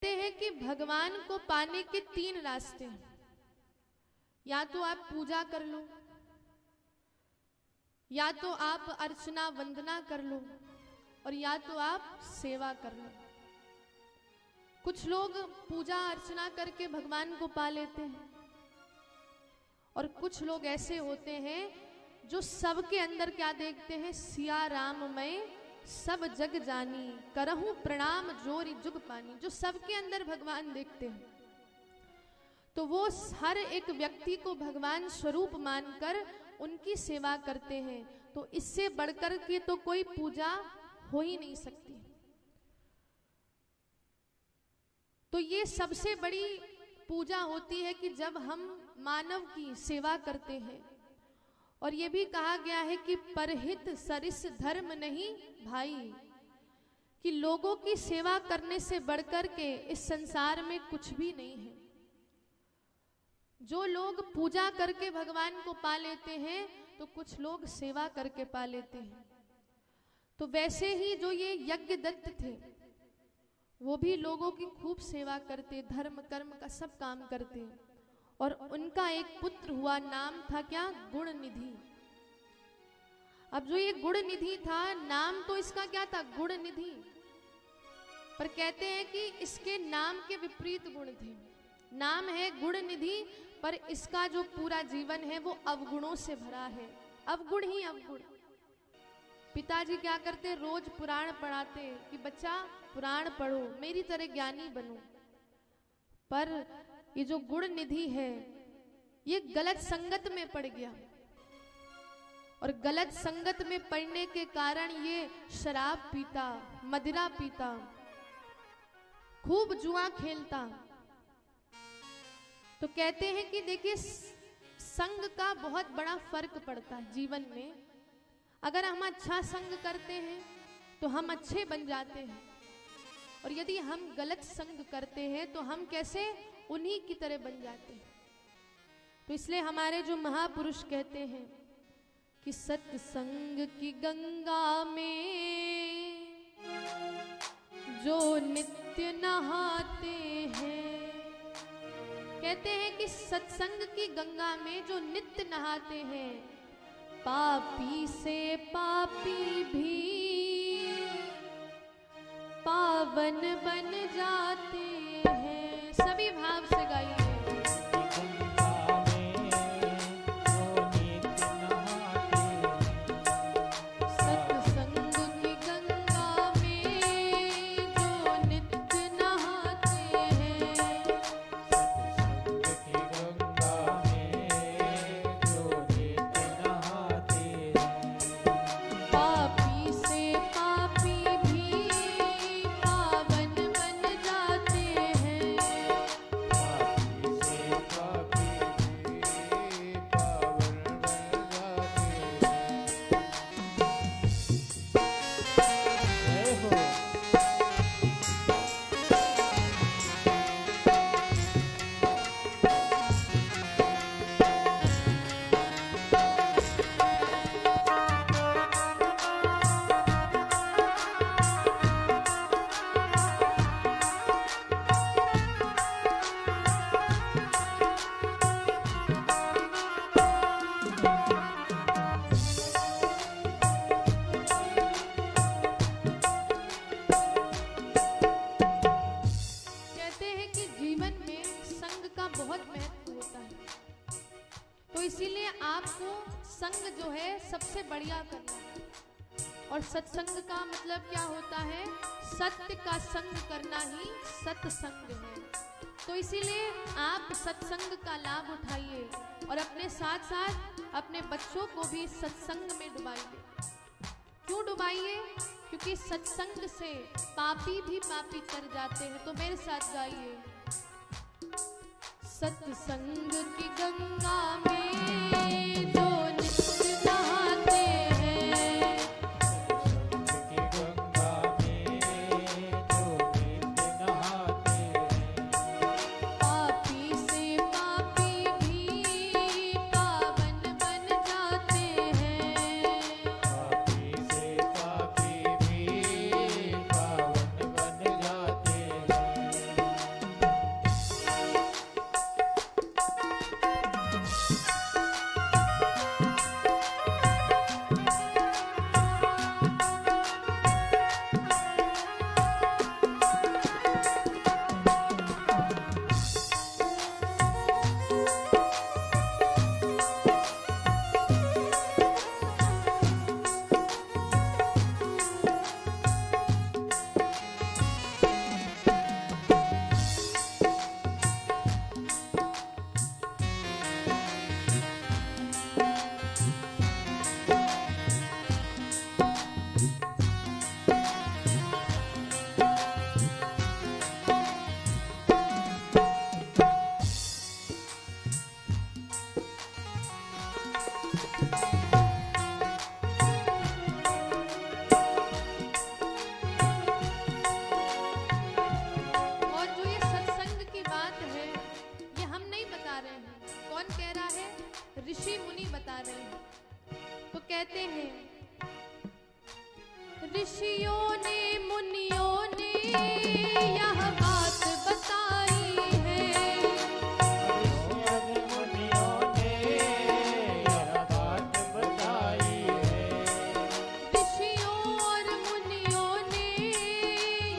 कहते हैं कि भगवान को पाने के 3 रास्ते हैं। या तो आप पूजा कर लो, या तो आप अर्चना वंदना कर लो, और या तो आप सेवा कर लो। कुछ लोग पूजा अर्चना करके भगवान को पा लेते हैं, और कुछ लोग ऐसे होते हैं जो सबके अंदर क्या देखते हैं, सिया राम मैं सब जग जानी, करहूं प्रणाम जोरी जुग पानी। जो सबके अंदर भगवान देखते हैं, तो वो हर एक व्यक्ति को भगवान स्वरूप मानकर उनकी सेवा करते हैं। तो इससे बढ़कर के तो कोई पूजा हो ही नहीं सकती। तो ये सबसे बड़ी पूजा होती है कि जब हम मानव की सेवा करते हैं। और ये भी कहा गया है कि परहित सरिस धर्म नहीं भाई, कि लोगों की सेवा करने से बढ़कर के इस संसार में कुछ भी नहीं है। जो लोग पूजा करके भगवान को पा लेते हैं, तो कुछ लोग सेवा करके पा लेते हैं। तो वैसे ही जो ये यज्ञदत्त थे, वो भी लोगों की खूब सेवा करते, धर्म कर्म का सब काम करते। और उनका एक पुत्र हुआ, नाम था क्या, गुण निधि। अब जो ये गुण निधि था, नाम तो इसका क्या था, गुण निधि, पर कहते हैं कि इसके नाम के विपरीत गुण थे। नाम है गुण निधि, पर इसका जो पूरा जीवन है वो अवगुणों से भरा है। अवगुण ही अवगुण। पिताजी क्या करते, रोज पुराण पढ़ाते कि बच्चा पुराण पढ़ो, मेरी तरह ज्ञानी बनो। पर ये जो गुण निधि है, ये गलत संगत में पड़ गया, और गलत संगत में पड़ने के कारण ये शराब पीता, मदिरा पीता, खूब जुआ खेलता। तो कहते हैं कि देखिए, संग का बहुत बड़ा फर्क पड़ता है जीवन में। अगर हम अच्छा संग करते हैं तो हम अच्छे बन जाते हैं, और यदि हम गलत संग करते हैं तो हम कैसे, उन्हीं की तरह बन जाते हैं। तो इसलिए हमारे जो महापुरुष कहते हैं कि सत्संग की गंगा में जो नित्य नहाते हैं, कहते हैं कि सत्संग की गंगा में जो नित्य नहाते हैं, पापी से पापी भी पावन बन जाते हैं। सभी भाव से गाइए। सबसे बढ़िया करना है। और सत्संग का मतलब क्या होता है, सत्य का संग करना ही सत्संग है। तो इसीलिए आप सत्संग का लाभ उठाइए, और अपने साथ साथ अपने बच्चों को भी सत्संग में डुबाइए। क्यों डुबाइए, क्योंकि सत्संग से पापी भी पापी तर जाते हैं। तो मेरे साथ गाइए, सत्संग की गंगा में जो नित्य नहाते हैं, पापी से पापी भी पावन बन जाते हैं। पापी से पापी भी पावन बन जाते हैं। कहते हैं, ऋषियों ने मुनियों ने यह बात बताई है। मुनियों ने यह बात बताई है। ऋषियों और मुनियों ने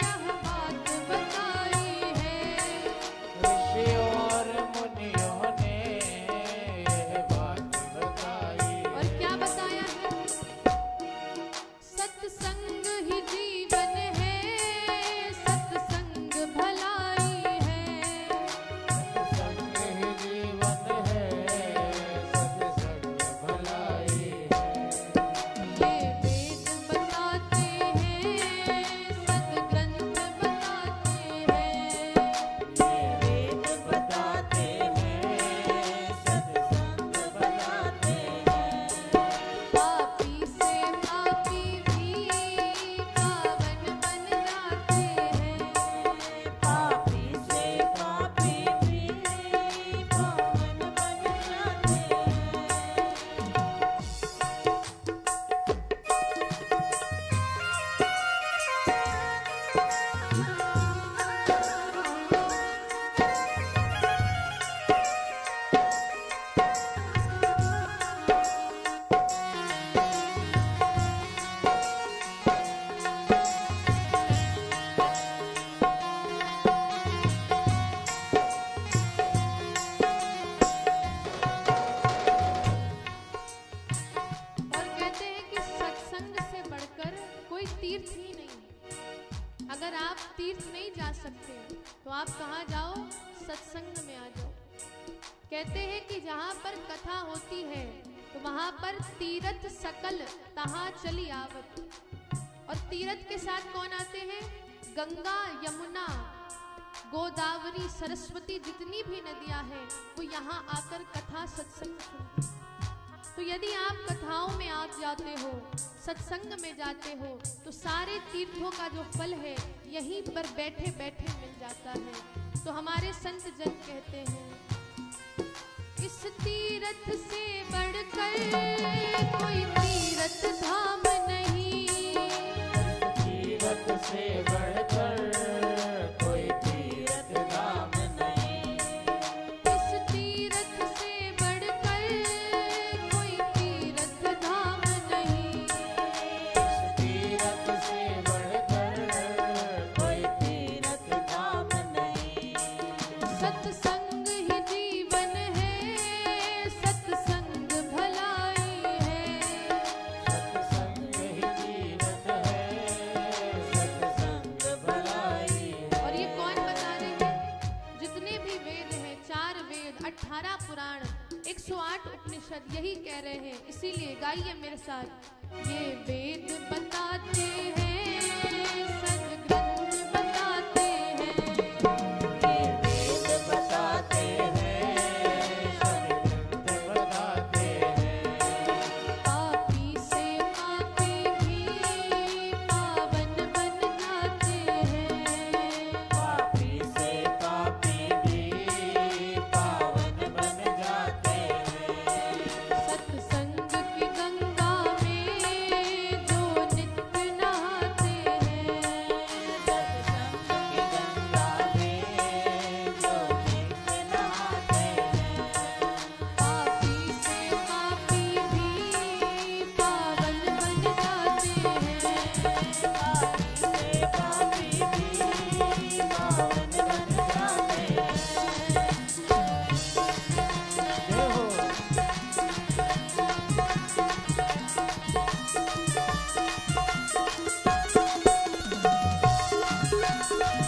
यह बात बताई है। ऋषियों और मुनियों ने यह बात बताई है। और क्या बताया है? सत्संग ही जीवन है, सत्संग भलाई है। सत्संग ही जीवन है, सत्संग भलाई है। ये वेद बताते हैं, सद्ग्रंथ बताते हैं। ये वेद बताते हैं, सत्संग बताते हैं। पापी से पापी भी पावन बन जाते हैं। पापी से पापी भी पावन बन जाते हैं। और कहते हैं कि सत्संग से बढ़कर कोई तीर्थ ही नहीं है। अगर आप तीर्थ नहीं जा सकते तो आप कहाँ जाओ? सत्संग में आ जाओ। कहते हैं कि जहाँ पर कथा होती है तो वहाँ पर तीर्थ सकल तहाँ चली आवत। और तीर्थ के साथ कौन आते हैं? गंगा, यमुना, गोदावरी, सरस्वती, जितनी भी नदियाँ हैं वो यहाँ आकर कथा सत्संग सुनती हैं। तो यदि आप कथाओं में आ जाते हो, सत्संग में जाते हो, तो सारे तीर्थों का जो फल है यहीं पर बैठे बैठे मिल जाता है। तो हमारे संत जन कहते हैं, इस तीर्थ से बढ़कर कोई तीर्थ धाम नहीं। तीर्थ से बढ़कर कोई तीर्थ धाम नहीं। इस तीर्थ से बढ़कर कोई तीर्थ धाम नहीं। इस तीर्थ से बढ़कर कोई तीर्थ धाम नहीं। सत्संग ही जीवन है, सत्संग भलाई है। सत्संग ही जीवन है, सत्संग भलाई है। और ये कौन बता रहे हैं? जितने भी वेद हैं, 4 वेद, 18 पुराण, 108 उपनिषद यही कह रहे हैं। इसीलिए गाइए मेरे साथ, ये वेद बताते हैं, सद्ग्रंथ बताते हैं। ये वेद बताते हैं, सद्ग्रंथ बताते हैं। पापी से पापी भी पावन बन जाते हैं। पापी से पापी भी पावन बन जाते हैं। सत्संग की गंगा में जो नित्य नहाते हैं। सत्संग की गंगा में जो नित्य नहाते हैं। पापी से पापी भी पावन बन जाते हैं। पापी से पापी भी पावन बन जाते हैं। जय हो।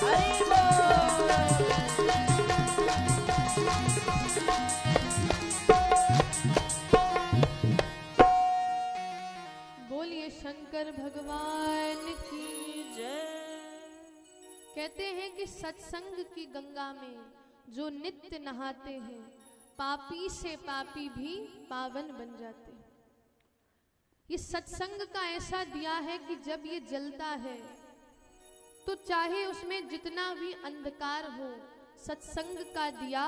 हरि बोल। बोलिए शंकर भगवान की। कहते हैं कि सत्संग की गंगा में जो नित्य नहाते हैं, पापी से पापी भी पावन बन जाते हैं। ये सत्संग का ऐसा दिया है कि जब ये जलता है तो चाहे उसमें जितना भी अंधकार हो, सत्संग का दिया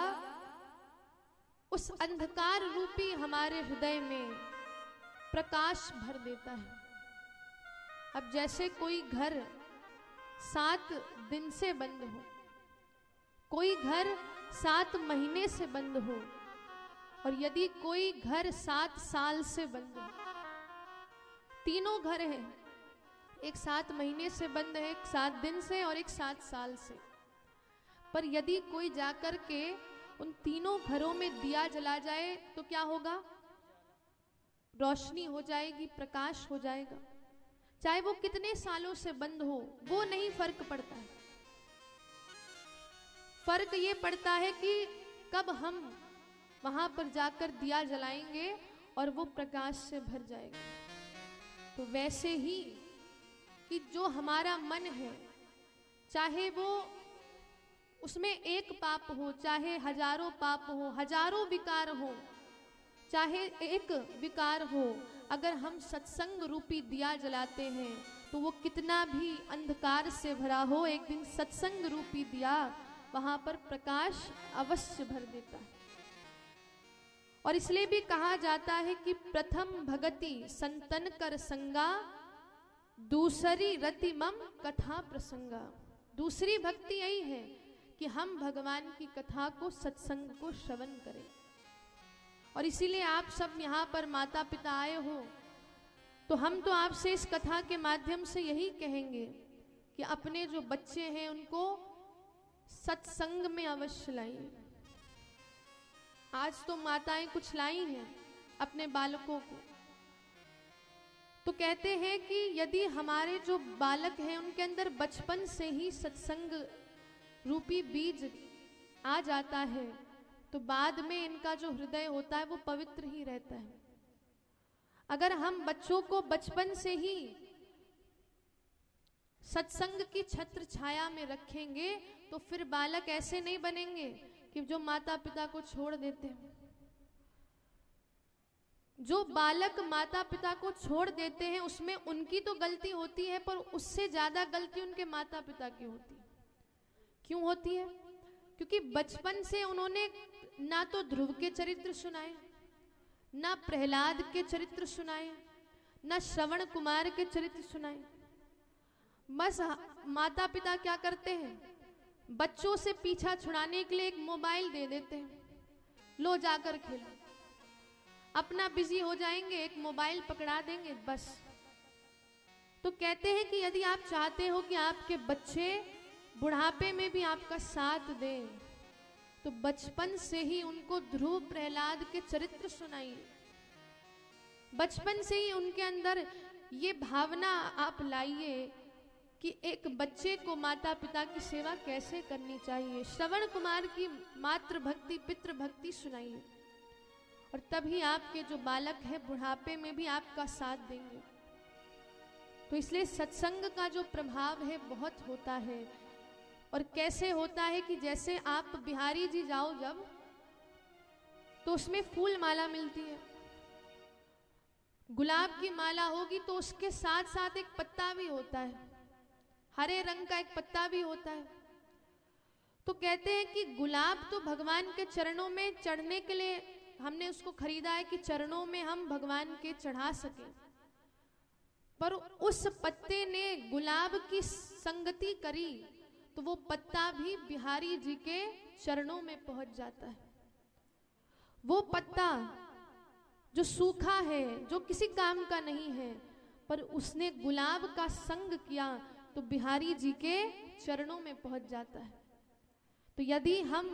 उस अंधकार रूपी हमारे हृदय में प्रकाश भर देता है। अब जैसे कोई घर 7 दिन से बंद हो, कोई घर 7 महीने से बंद हो, और यदि कोई घर 7 साल से बंद हो, तीनों घर हैं, एक 7 महीने से बंद है, एक 7 दिन से और एक 7 साल से, पर यदि कोई जाकर के उन तीनों घरों में दिया जला जाए तो क्या होगा? रोशनी हो जाएगी, प्रकाश हो जाएगा। चाहे वो कितने सालों से बंद हो, वो नहीं फर्क पड़ता है। फर्क ये पड़ता है कि कब हम वहां पर जाकर दिया जलाएंगे और वो प्रकाश से भर जाएगा। तो वैसे ही कि जो हमारा मन है, चाहे वो उसमें एक पाप हो, चाहे हजारों पाप हो, हजारों विकार हो, चाहे एक विकार हो, अगर हम सत्संग रूपी दिया जलाते हैं तो वो कितना भी अंधकार से भरा हो, एक दिन सत्संग रूपी दिया वहां पर प्रकाश अवश्य भर देता है। और इसलिए भी कहा जाता है कि प्रथम भगति संतन कर संगा, दूसरी रति मम कथा प्रसंगा। दूसरी भक्ति यही है कि हम भगवान की कथा को, सत्संग को श्रवण करें। और इसीलिए आप सब यहाँ पर माता पिता आए हो, तो हम तो आपसे इस कथा के माध्यम से यही कहेंगे कि अपने जो बच्चे हैं उनको सत्संग में अवश्य लाइए। आज तो माताएं कुछ लाई हैं अपने बालकों को, तो कहते हैं कि यदि हमारे जो बालक हैं उनके अंदर बचपन से ही सत्संग रूपी बीज आ जाता है तो बाद में इनका जो हृदय होता है वो पवित्र ही रहता है। अगर हम बच्चों को बचपन से ही सत्संग की छत्र छाया में रखेंगे तो फिर बालक ऐसे नहीं बनेंगे कि जो माता पिता को छोड़ देते हैं। जो बालक माता पिता को छोड़ देते हैं उसमें उनकी तो गलती होती है, पर उससे ज्यादा गलती उनके माता पिता की होती है। क्यों होती है? क्योंकि बचपन से उन्होंने ना तो ध्रुव के चरित्र सुनाए, ना प्रहलाद के चरित्र सुनाए, ना श्रवण कुमार के चरित्र सुनाए। बस माता पिता क्या करते हैं, बच्चों से पीछा छुड़ाने के लिए एक मोबाइल दे देते हैं, लो जाकर खेलो। अपना बिजी हो जाएंगे, एक मोबाइल पकड़ा देंगे, बस। तो कहते हैं कि यदि आप चाहते हो कि आपके बच्चे बुढ़ापे में भी आपका साथ दें, तो बचपन से ही उनको ध्रुव प्रहलाद के चरित्र सुनाइए। बचपन से ही उनके अंदर ये भावना आप लाइए कि एक बच्चे को माता पिता की सेवा कैसे करनी चाहिए। श्रवण कुमार की मातृ भक्ति पितृ भक्ति सुनाइए, और तभी आपके जो बालक है बुढ़ापे में भी आपका साथ देंगे। तो इसलिए सत्संग का जो प्रभाव है बहुत होता है। और कैसे होता है कि जैसे आप बिहारी जी जाओ जब, तो उसमें फूल माला मिलती है, गुलाब की माला होगी तो उसके साथ साथ एक पत्ता भी होता है, हरे रंग का एक पत्ता भी होता है। तो कहते हैं कि गुलाब तो भगवान के चरणों में चढ़ने के लिए हमने उसको खरीदा है कि चरणों में हम भगवान के चढ़ा सके, पर उस पत्ते ने गुलाब की संगति करी तो वो पत्ता भी बिहारी जी के चरणों में पहुंच जाता है। वो पत्ता जो सूखा है, जो किसी काम का नहीं है, पर उसने गुलाब का संग किया तो बिहारी जी के चरणों में पहुंच जाता है। तो यदि हम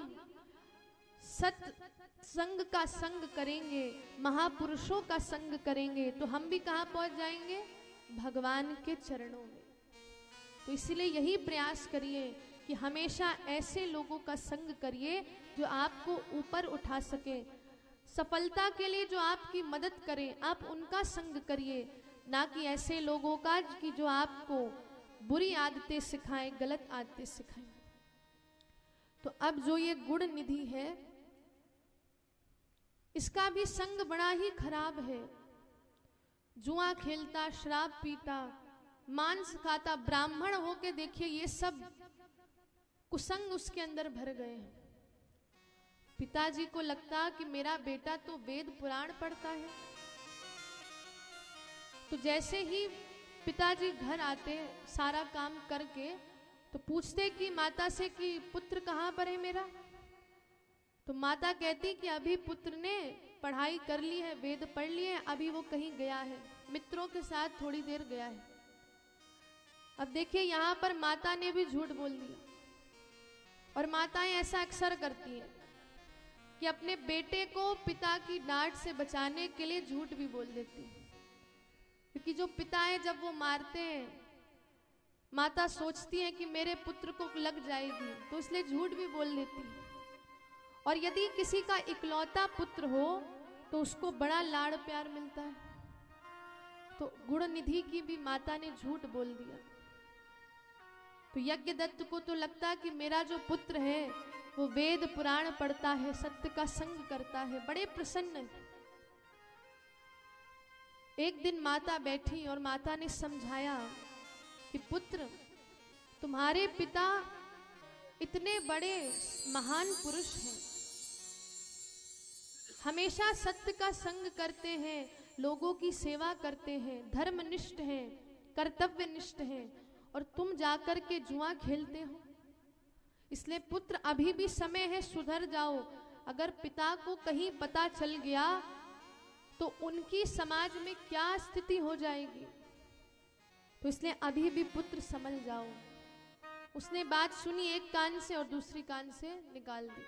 सत्संग का संग करेंगे, महापुरुषों का संग करेंगे, तो हम भी कहाँ पहुंच जाएंगे? भगवान के चरणों में। तो इसीलिए यही प्रयास करिए कि हमेशा ऐसे लोगों का संग करिए जो आपको ऊपर उठा सके, सफलता के लिए जो आपकी मदद करें, आप उनका संग करिए, ना कि ऐसे लोगों का कि जो आपको बुरी आदतें सिखाएं, गलत आदतें सिखाएं। तो अब जो ये गुण निधि है, इसका भी संग बड़ा ही खराब है। जुआ खेलता, शराब पीता, मांस खाता, ब्राह्मण होके देखिए ये सब कुसंग उसके अंदर भर गए हैं। पिताजी को लगता कि मेरा बेटा तो वेद पुराण पढ़ता है, तो जैसे ही पिताजी घर आते सारा काम करके, तो पूछते कि माता से कि पुत्र कहाँ पर है मेरा। तो माता कहती कि अभी पुत्र ने पढ़ाई कर ली है, वेद पढ़ लिए, अभी वो कहीं गया है, मित्रों के साथ थोड़ी देर गया है। अब देखिए यहाँ पर माता ने भी झूठ बोल दिया। और माताएं ऐसा अक्सर करती हैं कि अपने बेटे को पिता की डांट से बचाने के लिए झूठ भी बोल देती हैं। क्योंकि जो पिता है जब वो मारते हैं, माता सोचती है कि मेरे पुत्र को लग जाएगी, तो इसलिए झूठ भी बोल देती है। और यदि किसी का इकलौता पुत्र हो तो उसको बड़ा लाड़ प्यार मिलता है। तो गुणनिधि की भी माता ने झूठ बोल दिया। तो यज्ञदत्त को तो लगता कि मेरा जो पुत्र है वो वेद पुराण पढ़ता है, सत्य का संग करता है, बड़े प्रसन्न है। एक दिन माता बैठी और माता ने समझाया कि पुत्र, तुम्हारे पिता इतने बड़े महान पुरुष हैं, हमेशा सत्य का संग करते हैं, लोगों की सेवा करते हैं, धर्मनिष्ठ हैं, कर्तव्यनिष्ठ हैं, और तुम जाकर के जुआ खेलते हो। इसलिए पुत्र अभी भी समय है, सुधर जाओ। अगर पिता को कहीं पता चल गया तो उनकी समाज में क्या स्थिति हो जाएगी। तो इसलिए अभी भी पुत्र संभल जाओ। उसने बात सुनी एक कान से और दूसरी कान से निकाल दी।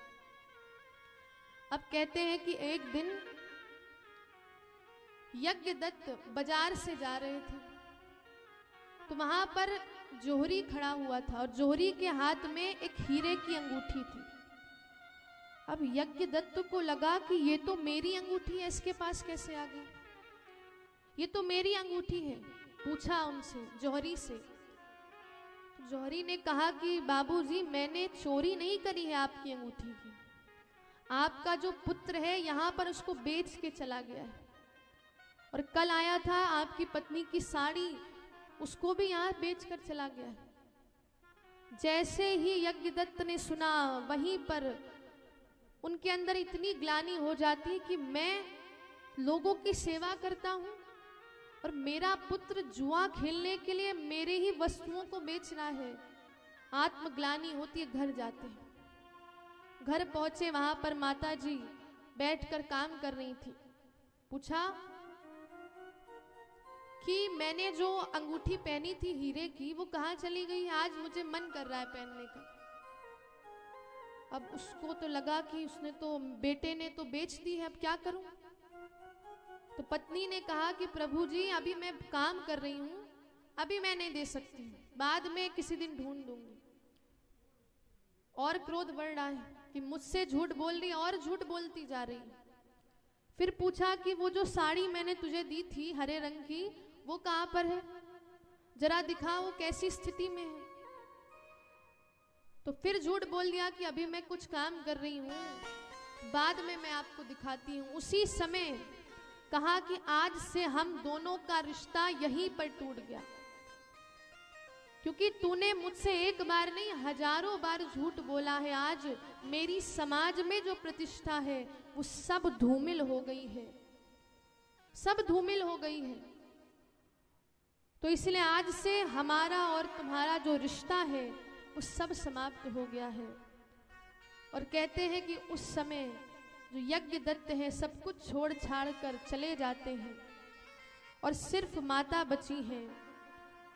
अब कहते हैं कि एक दिन यज्ञदत्त बाजार से जा रहे थे, तो वहां पर जोहरी खड़ा हुआ था और जोहरी के हाथ में एक हीरे की अंगूठी थी। अब यज्ञदत्त को लगा कि ये तो मेरी अंगूठी है, इसके पास कैसे आ गई, ये तो मेरी अंगूठी है। पूछा उनसे, जौहरी से। तो जौहरी ने कहा कि बाबूजी, मैंने चोरी नहीं करी है आपकी अंगूठी की, आपका जो पुत्र है यहाँ पर उसको बेच के चला गया है, और कल आया था आपकी पत्नी की साड़ी, उसको भी यहाँ बेच कर चला गया है। जैसे ही यज्ञदत्त ने सुना, वहीं पर उनके अंदर इतनी ग्लानि हो जाती है कि मैं लोगों की सेवा करता हूँ और मेरा पुत्र जुआ खेलने के लिए मेरे ही वस्तुओं को बेच रहा है। आत्मग्लानि होती है, घर जाते हैं। घर पहुंचे, वहां पर माता जी बैठकर काम कर रही थी। पूछा कि मैंने जो अंगूठी पहनी थी हीरे की, वो कहाँ चली गई है, आज मुझे मन कर रहा है पहनने का। अब उसको तो लगा कि उसने तो, बेटे ने तो बेच दी है, अब क्या करूं। तो पत्नी ने कहा कि प्रभु जी, अभी मैं काम कर रही हूं, अभी मैं नहीं दे सकती, बाद में किसी दिन ढूंढ दूंगी। और क्रोध बढ़ रहा है कि मुझसे झूठ बोल रही और झूठ बोलती जा रही। फिर पूछा कि वो जो साड़ी मैंने तुझे दी थी हरे रंग की, वो कहाँ पर है, जरा दिखा, वो कैसी स्थिति में है। तो फिर झूठ बोल दिया कि अभी मैं कुछ काम कर रही हूँ, बाद में मैं आपको दिखाती हूँ। उसी समय कहा कि आज से हम दोनों का रिश्ता यहीं पर टूट गया, क्योंकि तूने मुझसे एक बार नहीं हजारों बार झूठ बोला है। आज मेरी समाज में जो प्रतिष्ठा है वो सब धूमिल हो गई है, सब धूमिल हो गई है। तो इसलिए आज से हमारा और तुम्हारा जो रिश्ता है वो सब समाप्त हो गया है। और कहते हैं कि उस समय जो यज्ञदत्त हैं सब कुछ छोड़ छाड़ कर चले जाते हैं और सिर्फ माता बची हैं।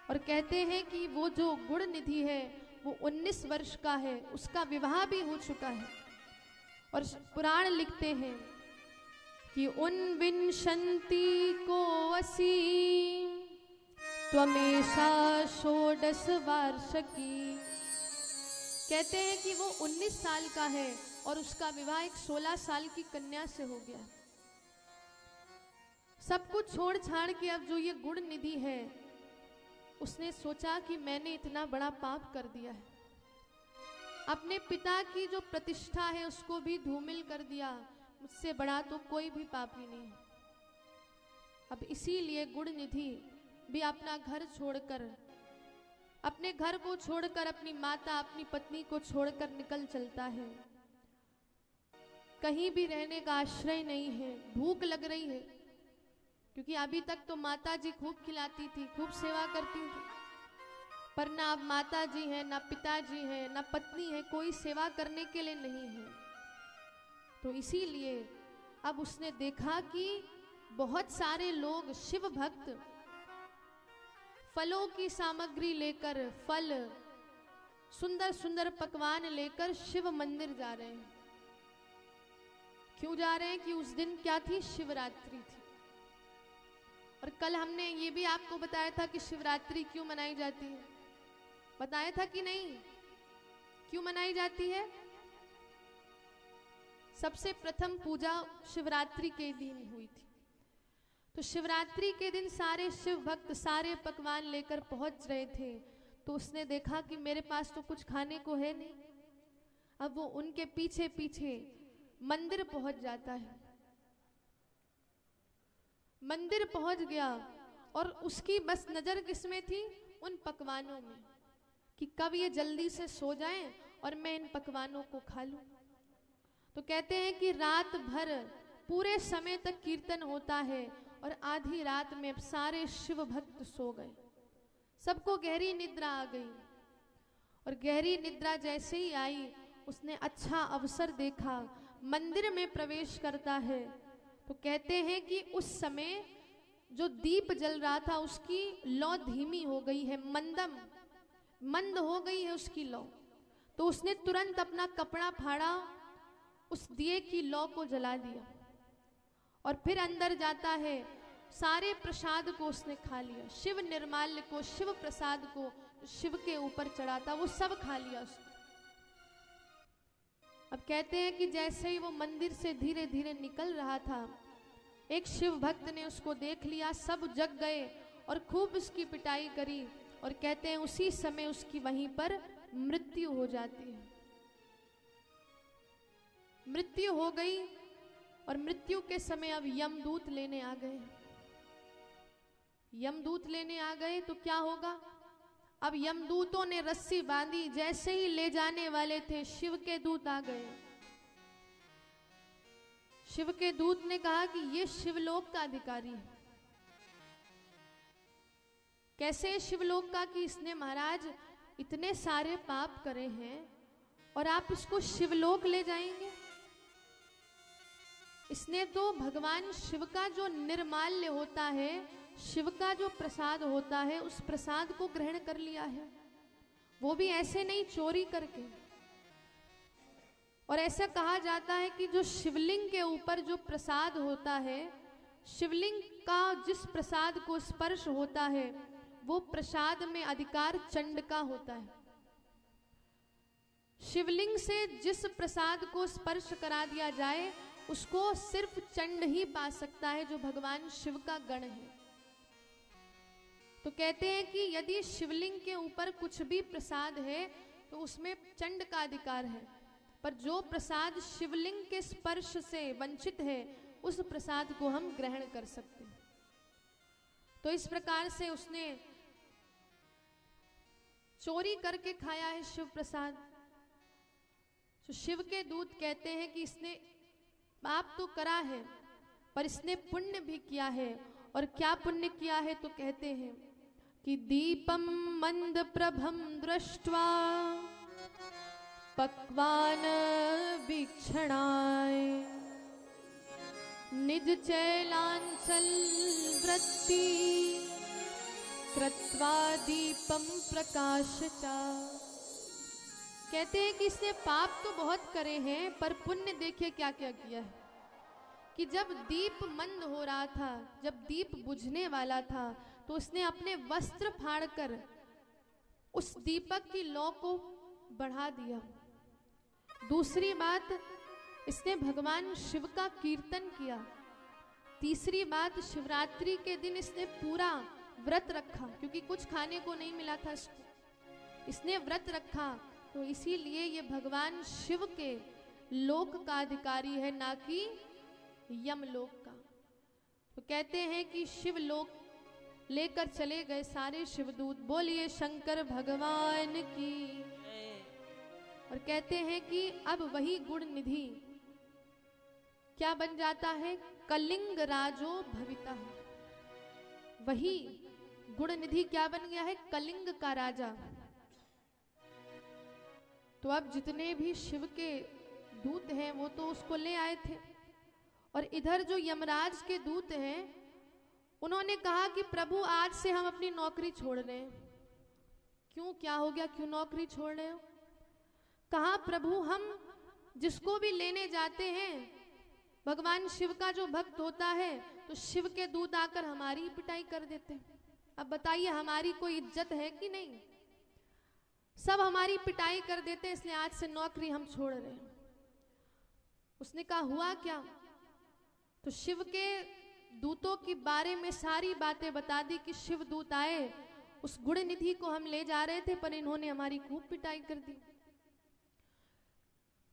और कहते हैं कि वो जो गुणनिधि है वो 19 वर्ष का है, उसका विवाह भी हो चुका है। और पुराण लिखते हैं कि उनविंशति को असी त्वमेषा षोडश वार्षिकी। कहते हैं कि वो 19 साल का है और उसका विवाह एक 16 साल की कन्या से हो गया। सब कुछ छोड़ छाड़ के अब जो ये गुणनिधि है, उसने सोचा कि मैंने इतना बड़ा पाप कर दिया है, अपने पिता की जो प्रतिष्ठा है उसको भी धूमिल कर दिया, मुझसे बड़ा तो कोई भी पापी नहीं। अब इसीलिए गुणनिधि भी अपना घर छोड़कर, अपने घर को छोड़कर, अपनी माता अपनी पत्नी को छोड़कर निकल चलता है। कहीं भी रहने का आश्रय नहीं है, भूख लग रही है, क्योंकि अभी तक तो माता जी खूब खिलाती थी, खूब सेवा करती थी, पर ना अब माता जी है, ना पिताजी है, ना पत्नी है, कोई सेवा करने के लिए नहीं है। तो इसीलिए अब उसने देखा कि बहुत सारे लोग शिव भक्त फलों की सामग्री लेकर, फल, सुंदर सुंदर पकवान लेकर शिव मंदिर जा रहे हैं। क्यों जा रहे हैं? कि उस दिन क्या थी? शिवरात्रि थी। और कल हमने ये भी आपको बताया था कि शिवरात्रि क्यों मनाई जाती है। बताया था कि नहीं? क्यों मनाई जाती है? सबसे प्रथम पूजा शिवरात्रि के दिन हुई थी। तो शिवरात्रि के दिन सारे शिव भक्त सारे पकवान लेकर पहुंच रहे थे। तो उसने देखा कि मेरे पास तो कुछ खाने को है नहीं। अब वो उनके पीछे पीछे मंदिर पहुंच जाता है। मंदिर पहुंच गया और उसकी बस नजर किसमें थी? उन पकवानों में, कि कब ये जल्दी से सो जाएं और मैं इन पकवानों को खा लूं। तो कहते हैं कि रात भर पूरे समय तक कीर्तन होता है और आधी रात में सारे शिव भक्त सो गए, सबको गहरी निद्रा आ गई। और गहरी निद्रा जैसे ही आई, उसने अच्छा अवसर देखा, मंदिर में प्रवेश करता है। तो कहते हैं कि उस समय जो दीप जल रहा था उसकी लौ धीमी हो गई है, मंद हो गई है उसकी लौ। तो उसने तुरंत अपना कपड़ा फाड़ा, उस दिए की लौ को जला दिया और फिर अंदर जाता है। सारे प्रसाद को उसने खा लिया, शिव निर्माल्य को, शिव प्रसाद को शिव के ऊपर चढ़ा था, वो सब खा लिया उसने। अब कहते हैं कि जैसे ही वो मंदिर से धीरे धीरे निकल रहा था, एक शिव भक्त ने उसको देख लिया, सब जग गए और खूब उसकी पिटाई करी। और कहते हैं उसी समय उसकी वहीं पर मृत्यु हो जाती है। मृत्यु हो गई और मृत्यु के समय अब यमदूत लेने आ गए। यमदूत लेने आ गए तो क्या होगा? अब यमदूतों ने रस्सी बांधी, जैसे ही ले जाने वाले थे शिव के दूत आ गए। शिव के दूत ने कहा कि ये शिवलोक का अधिकारी है। कैसे शिवलोक का? कि इसने महाराज इतने सारे पाप करे हैं और आप इसको शिवलोक ले जाएंगे? इसने तो भगवान शिव का जो निर्माल्य होता है, शिव का जो प्रसाद होता है, उस प्रसाद को ग्रहण कर लिया है, वो भी ऐसे नहीं, चोरी करके। और ऐसा कहा जाता है कि जो शिवलिंग के ऊपर जो प्रसाद होता है, शिवलिंग का जिस प्रसाद को स्पर्श होता है, वो प्रसाद में अधिकार चंड का होता है। शिवलिंग से जिस प्रसाद को स्पर्श करा दिया जाए, उसको सिर्फ चंड ही पा सकता है, जो भगवान शिव का गण है। तो कहते हैं कि यदि शिवलिंग के ऊपर कुछ भी प्रसाद है तो उसमें चंड का अधिकार है, पर जो प्रसाद शिवलिंग के स्पर्श से वंचित है, उस प्रसाद को हम ग्रहण कर सकते हैं। तो इस प्रकार से उसने चोरी करके खाया है शिव प्रसाद। तो शिव के दूत कहते हैं कि इसने पाप तो करा है, पर इसने पुण्य भी किया है। और क्या पुण्य किया है? तो कहते हैं कि दीपम मंद प्रभम दृष्ट्वा पक्वान वीक्षणाय निज चैलांचल वृत्ति कृत्वा दीपम प्रकाशचा। कहते हैं कि इसने पाप तो बहुत करे हैं, पर पुण्य देखिए क्या क्या किया है। कि जब दीप मंद हो रहा था, जब दीप बुझने वाला था, तो उसने अपने वस्त्र फाड़कर उस दीपक की लौ को बढ़ा दिया। दूसरी बात, इसने भगवान शिव का कीर्तन किया। तीसरी बात, शिवरात्रि के दिन इसने पूरा व्रत रखा, क्योंकि कुछ खाने को नहीं मिला था इसको। इसने व्रत रखा, तो इसीलिए ये भगवान शिव के लोक का अधिकारी है, ना कि यमलोक का। तो कहते हैं कि शिव लोक लेकर चले गए सारे शिवदूत। बोलिए शंकर भगवान की। और कहते हैं कि अब वही गुण निधि क्या बन जाता है? कलिंग राजो भविता। वही गुणनिधि क्या बन गया है? कलिंग का राजा। तो अब जितने भी शिव के दूत हैं वो तो उसको ले आए थे, और इधर जो यमराज के दूत हैं उन्होंने कहा कि प्रभु आज से हम अपनी नौकरी छोड़ रहे हैं। क्यों, क्या हो गया, क्यों नौकरी छोड़ रहे हो? कहा प्रभु हम जिसको भी लेने जाते हैं, भगवान शिव का जो भक्त होता है तो शिव के दूत आकर हमारी ही पिटाई कर देते हैं। अब बताइए हमारी कोई इज्जत है कि नहीं? सब हमारी पिटाई कर देते हैं, इसलिए आज से नौकरी हम छोड़ रहे हैं। उसने कहा हुआ क्या? तो शिव के दूतों के बारे में सारी बातें बता दी कि शिव दूत आए, उस गुणनिधि को हम ले जा रहे थे पर इन्होंने हमारी खूब पिटाई कर दी।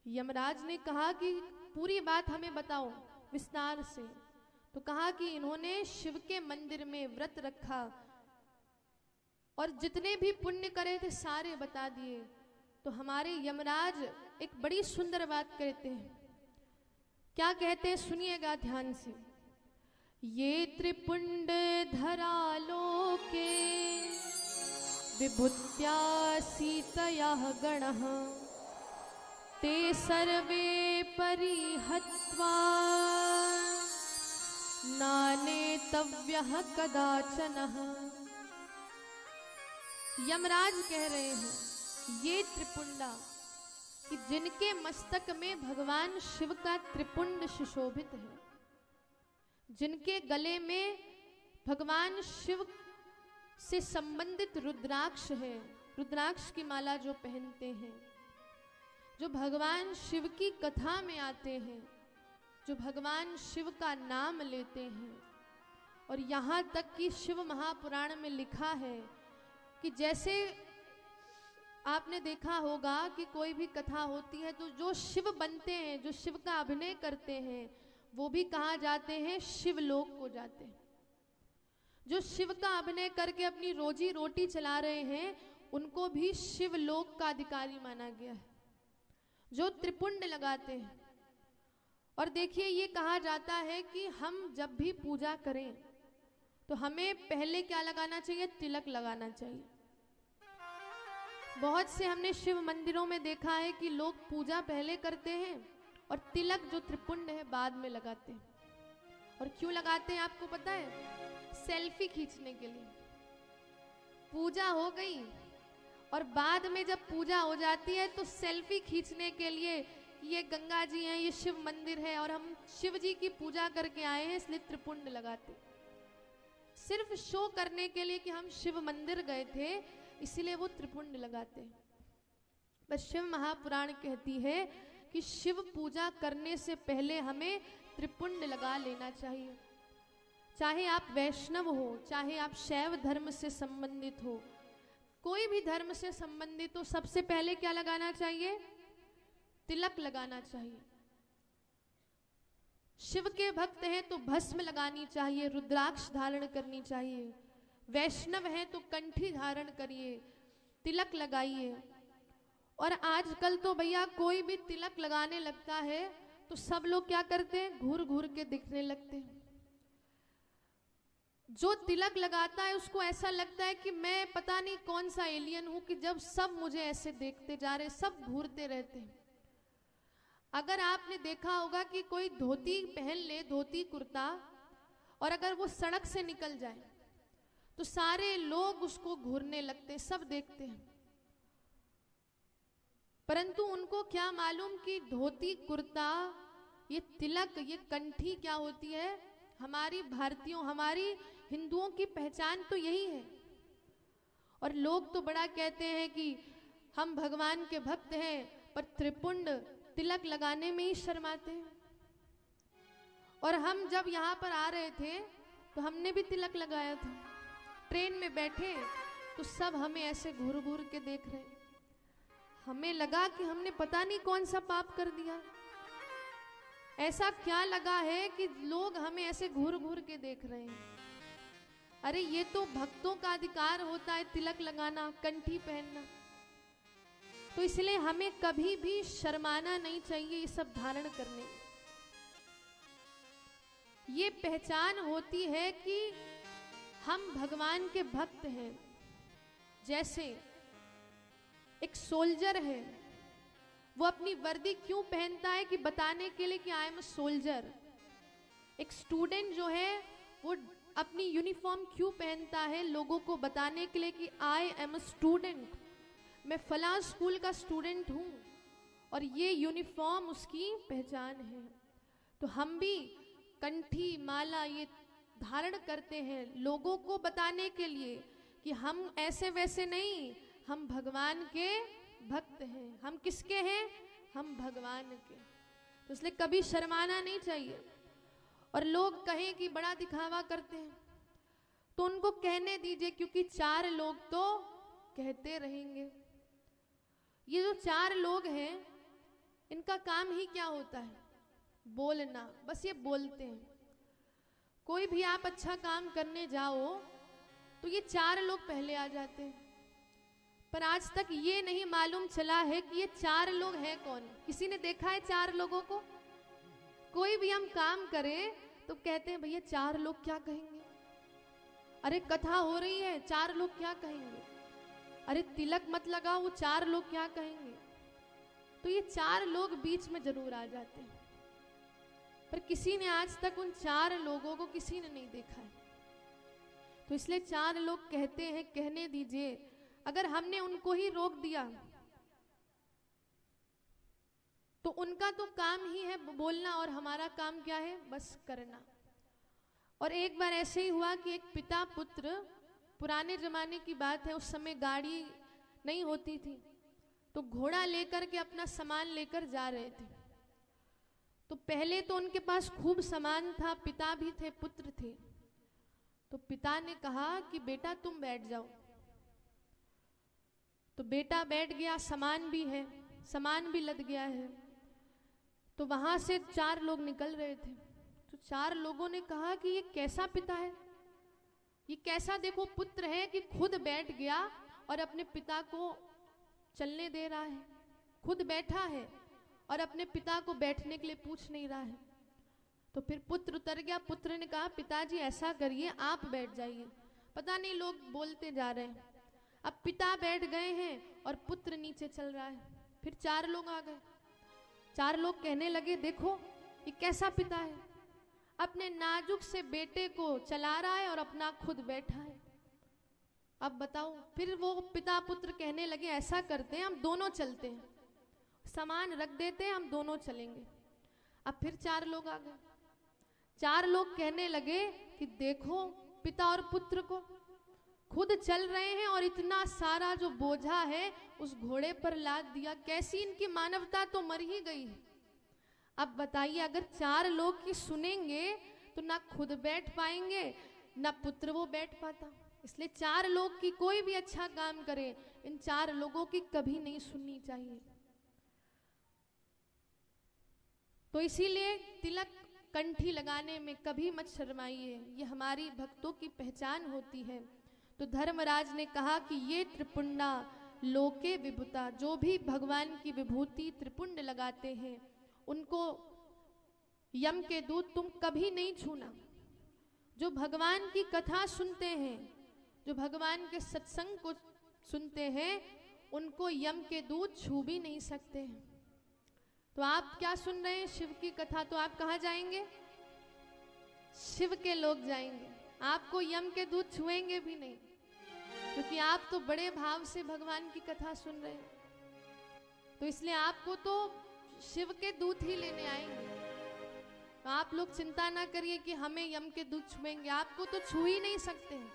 यमराज ने कहा कि पूरी बात हमें बताओ विस्तार से। तो कहा कि इन्होंने शिव के मंदिर में व्रत रखा और जितने भी पुण्य करे थे सारे बता दिए। तो हमारे यमराज एक बड़ी सुंदर बात कहते हैं। क्या कहते हैं सुनिएगा ध्यान से। ये त्रिपुंड धरा लोके विभूत्या सीतया गणः ते सर्वे परिहत्वा नानेतव्यः कदाचनः। यमराज कह रहे हैं ये त्रिपुंडा कि जिनके मस्तक में भगवान शिव का त्रिपुंड सुशोभित है, जिनके गले में भगवान शिव से संबंधित रुद्राक्ष है, रुद्राक्ष की माला जो पहनते हैं, जो भगवान शिव की कथा में आते हैं, जो भगवान शिव का नाम लेते हैं, और यहाँ तक कि शिव महापुराण में लिखा है कि जैसे आपने देखा होगा कि कोई भी कथा होती है तो जो शिव बनते हैं, जो शिव का अभिनय करते हैं, वो भी कहाँ जाते हैं? शिवलोक को जाते हैं। जो शिव का अभिनय करके अपनी रोजी रोटी चला रहे हैं उनको भी शिवलोक का अधिकारी माना गया है, जो त्रिपुंड लगाते हैं। और देखिए ये कहा जाता है कि हम जब भी पूजा करें तो हमें पहले क्या लगाना चाहिए? तिलक लगाना चाहिए। बहुत से हमने शिव मंदिरों में देखा है कि लोग पूजा पहले करते हैं और तिलक जो त्रिपुंड है बाद में लगाते हैं। और क्यों लगाते हैं आपको पता है? सेल्फी खींचने के लिए। पूजा हो गई और बाद में जब पूजा हो जाती है तो सेल्फी खींचने के लिए ये गंगा जी हैं, ये शिव मंदिर है और हम शिव जी की पूजा करके आए हैं, इसलिए त्रिपुंड लगाते। सिर्फ शो करने के लिए कि हम शिव मंदिर गए थे, इसलिए वो त्रिपुंड लगाते। बस शिव महापुराण कहती है कि शिव पूजा करने से पहले हमें त्रिपुंड लगा लेना चाहिए। चाहे आप वैष्णव हो, चाहे आप शैव धर्म से संबंधित हो, कोई भी धर्म से संबंधित हो, सबसे पहले क्या लगाना चाहिए? तिलक लगाना चाहिए। शिव के भक्त हैं तो भस्म लगानी चाहिए, रुद्राक्ष धारण करनी चाहिए। वैष्णव हैं तो कंठी धारण करिए, तिलक लगाइए। और आजकल तो भैया कोई भी तिलक लगाने लगता है तो सब लोग क्या करते हैं? घूर घूर के दिखने लगते हैं। जो तिलक लगाता है उसको ऐसा लगता है कि मैं पता नहीं कौन सा एलियन हूं कि जब सब मुझे ऐसे देखते जा रहे, सब घूरते रहते हैं। अगर आपने देखा होगा कि कोई धोती पहन ले, धोती कुर्ता, और अगर वो सड़क से निकल जाए तो सारे लोग उसको घूरने लगते हैं, सब देखते हैं। परंतु उनको क्या मालूम कि धोती कुर्ता, ये तिलक, ये कंठी क्या होती है? हमारी भारतीयों, हमारी हिंदुओं की पहचान तो यही है। और लोग तो बड़ा कहते हैं कि हम भगवान के भक्त हैं, पर त्रिपुंड तिलक लगाने में ही शर्माते हैं। और हम जब यहाँ पर आ रहे थे तो हमने भी तिलक लगाया था। ट्रेन में बैठे तो सब हमें ऐसे घूर घूर के देख रहे। हमें लगा कि हमने पता नहीं कौन सा पाप कर दिया। ऐसा क्या लगा है कि लोग हमें ऐसे घूर घूर के देख रहे हैं? अरे ये तो भक्तों का अधिकार होता है तिलक लगाना, कंठी पहनना। तो इसलिए हमें कभी भी शर्माना नहीं चाहिए ये सब धारण करने। ये पहचान होती है कि हम भगवान के भक्त हैं। जैसे एक सोल्जर है, वो अपनी वर्दी क्यों पहनता है कि बताने के लिए कि आई एम अ सोल्जर। एक स्टूडेंट जो है वो अपनी यूनिफॉर्म क्यों पहनता है, लोगों को बताने के लिए कि आई एम अ स्टूडेंट, मैं फलां स्कूल का स्टूडेंट हूँ और ये यूनिफॉर्म उसकी पहचान है। तो हम भी कंठी माला ये धारण करते हैं लोगों को बताने के लिए कि हम ऐसे वैसे नहीं, हम भगवान के भक्त हैं। हम किसके हैं? हम भगवान के। तो इसलिए कभी शर्माना नहीं चाहिए। और लोग कहें कि बड़ा दिखावा करते हैं तो उनको कहने दीजिए, क्योंकि 4 लोग तो कहते रहेंगे। ये जो 4 लोग हैं इनका काम ही क्या होता है? बोलना। बस ये बोलते हैं। कोई भी आप अच्छा काम करने जाओ तो ये 4 लोग पहले आ जाते हैं, पर आज तक ये नहीं मालूम चला है कि ये 4 लोग हैं कौन। किसी ने देखा है 4 लोगों को? कोई भी हम काम करें तो कहते हैं भैया 4 लोग क्या कहेंगे, अरे कथा हो रही है 4 लोग क्या कहेंगे, अरे तिलक मत लगाओ वो 4 लोग क्या कहेंगे। तो ये 4 लोग बीच में जरूर आ जाते हैं, पर किसी ने आज तक उन 4 लोगों को किसी ने नहीं देखा है। तो इसलिए 4 लोग कहते हैं, कहने दीजिए। अगर हमने उनको ही रोक दिया तो उनका तो काम ही है बोलना और हमारा काम क्या है? बस करना। और एक बार ऐसे ही हुआ कि एक पिता पुत्र, पुराने जमाने की बात है, उस समय गाड़ी नहीं होती थी, तो घोड़ा लेकर के अपना सामान लेकर जा रहे थे। तो पहले तो उनके पास खूब सामान था, पिता भी थे पुत्र थे। तो पिता ने कहा कि बेटा तुम बैठ जाओ। तो बेटा बैठ गया, सामान भी है, सामान भी लद गया है। तो वहां से 4 लोग निकल रहे थे। तो 4 लोगों ने कहा कि ये कैसा पिता है, ये कैसा देखो पुत्र है कि खुद बैठ गया और अपने पिता को चलने दे रहा है, खुद बैठा है और अपने पिता को बैठने के लिए पूछ नहीं रहा है। तो फिर पुत्र उतर गया। पुत्र ने कहा पिताजी ऐसा करिए आप बैठ जाइए। पता नहीं लोग बोलते जा रहे हैं। अब पिता बैठ गए हैं और पुत्र नीचे चल रहा है। फिर 4 लोग आ गए। 4 लोग कहने लगे देखो ये कैसा पिता है, अपने नाजुक से बेटे को चला रहा है और अपना खुद बैठा है। अब बताओ। फिर वो पिता पुत्र कहने लगे ऐसा करते हैं हम दोनों चलते हैं, सामान रख देते हैं, हम दोनों चलेंगे। अब फिर 4 लोग आ गए। 4 लोग कहने लगे कि देखो पिता और पुत्र को खुद चल रहे हैं और इतना सारा जो बोझा है उस घोड़े पर लाद दिया, कैसी इनकी मानवता तो मर ही गई है। अब बताइए अगर 4 लोग की सुनेंगे तो ना खुद बैठ पाएंगे ना पुत्र वो बैठ पाता। इसलिए 4 लोग की कोई भी अच्छा काम करे, इन 4 लोगों की कभी नहीं सुननी चाहिए। तो इसीलिए तिलक कंठी लगाने में कभी मत शर्माइए, ये हमारी भक्तों की पहचान होती है। तो धर्मराज ने कहा कि ये त्रिपुंडा लोके विभुता, जो भी भगवान की विभूति त्रिपुंड लगाते हैं उनको यम के दूत तुम कभी नहीं छूना। जो भगवान की कथा सुनते हैं, जो भगवान के सत्संग को सुनते हैं, उनको यम के दूत छू भी नहीं सकते हैं। तो आप क्या सुन रहे हैं? शिव की कथा। तो आप कहाँ जाएंगे? शिव के लोग जाएंगे, आपको यम के दूत छुएंगे भी नहीं, क्योंकि आप तो बड़े भाव से भगवान की कथा सुन रहे हैं। तो इसलिए आपको तो शिव के दूत ही लेने आएंगे। तो आप लोग चिंता ना करिए कि हमें यम के दूत छुएंगे, आपको तो छू ही नहीं सकते हैं,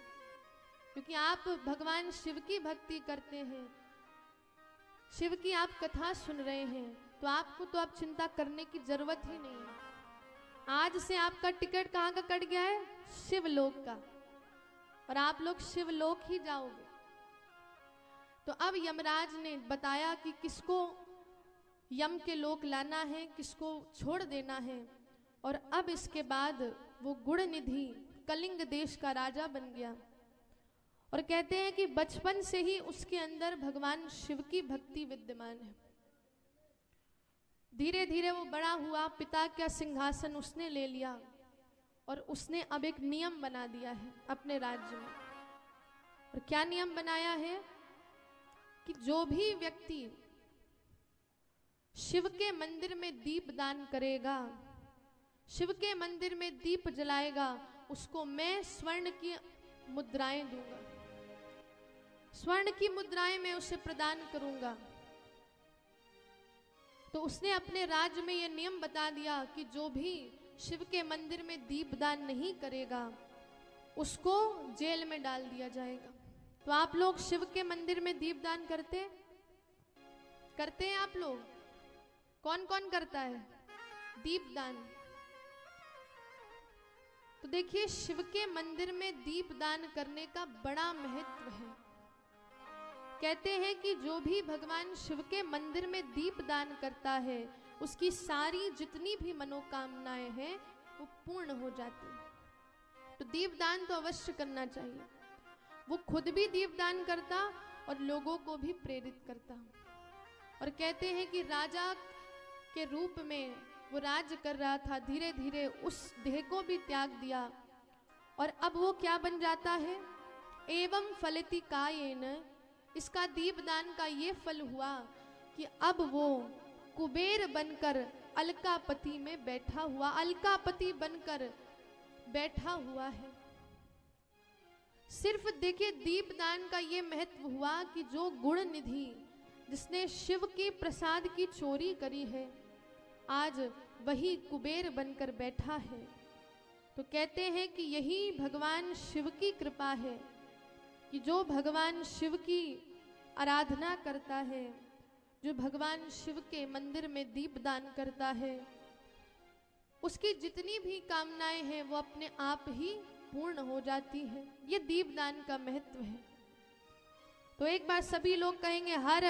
क्योंकि आप भगवान शिव की भक्ति करते हैं, शिव की आप कथा सुन रहे हैं। तो आपको तो अब चिंता करने की जरूरत ही नहीं है। आज से आपका टिकट कहाँ का कट गया है? शिवलोक का, और आप लोग शिवलोक ही जाओगे। तो अब यमराज ने बताया कि किसको यम के लोक लाना है, किसको छोड़ देना है। और अब इसके बाद वो गुण निधि कलिंग देश का राजा बन गया। और कहते हैं कि बचपन से ही उसके अंदर भगवान शिव की भक्ति विद्यमान है। धीरे धीरे वो बड़ा हुआ, पिता का सिंहासन उसने ले लिया और उसने अब एक नियम बना दिया है अपने राज्य में। और क्या नियम बनाया है कि जो भी व्यक्ति शिव के मंदिर में दीप दान करेगा, शिव के मंदिर में दीप जलाएगा, उसको मैं स्वर्ण की मुद्राएं दूंगा, स्वर्ण की मुद्राएं मैं उसे प्रदान करूंगा। तो उसने अपने राज्य में यह नियम बता दिया कि जो भी शिव के मंदिर में दीपदान नहीं करेगा उसको जेल में डाल दिया जाएगा। तो आप लोग शिव के मंदिर में दीपदान करते हैं? आप लोग कौन कौन करता है दीपदान? तो देखिए, शिव के मंदिर में दीपदान करने का बड़ा महत्व है। कहते हैं कि जो भी भगवान शिव के मंदिर में दीपदान करता है उसकी सारी जितनी भी मनोकामनाएं हैं वो पूर्ण हो जाती हैं। तो दीपदान तो अवश्य करना चाहिए। वो खुद भी दीपदान करता और लोगों को भी प्रेरित करता। और कहते हैं कि राजा के रूप में वो राज्य कर रहा था, धीरे धीरे उस देह को भी त्याग दिया और अब वो क्या बन जाता है? एवं फलति कायेन, इसका दीपदान का ये फल हुआ कि अब वो कुबेर बनकर अलकापति में बैठा हुआ, अलकापति बनकर बैठा हुआ है। सिर्फ देखिए, दीपदान का ये महत्व हुआ कि जो गुण निधि जिसने शिव की प्रसाद की चोरी करी है आज वही कुबेर बनकर बैठा है। तो कहते हैं कि यही भगवान शिव की कृपा है कि जो भगवान शिव की आराधना करता है, जो भगवान शिव के मंदिर में दीपदान करता है, उसकी जितनी भी कामनाएं हैं वो अपने आप ही पूर्ण हो जाती है। ये दीपदान का महत्व है। तो एक बार सभी लोग कहेंगे हर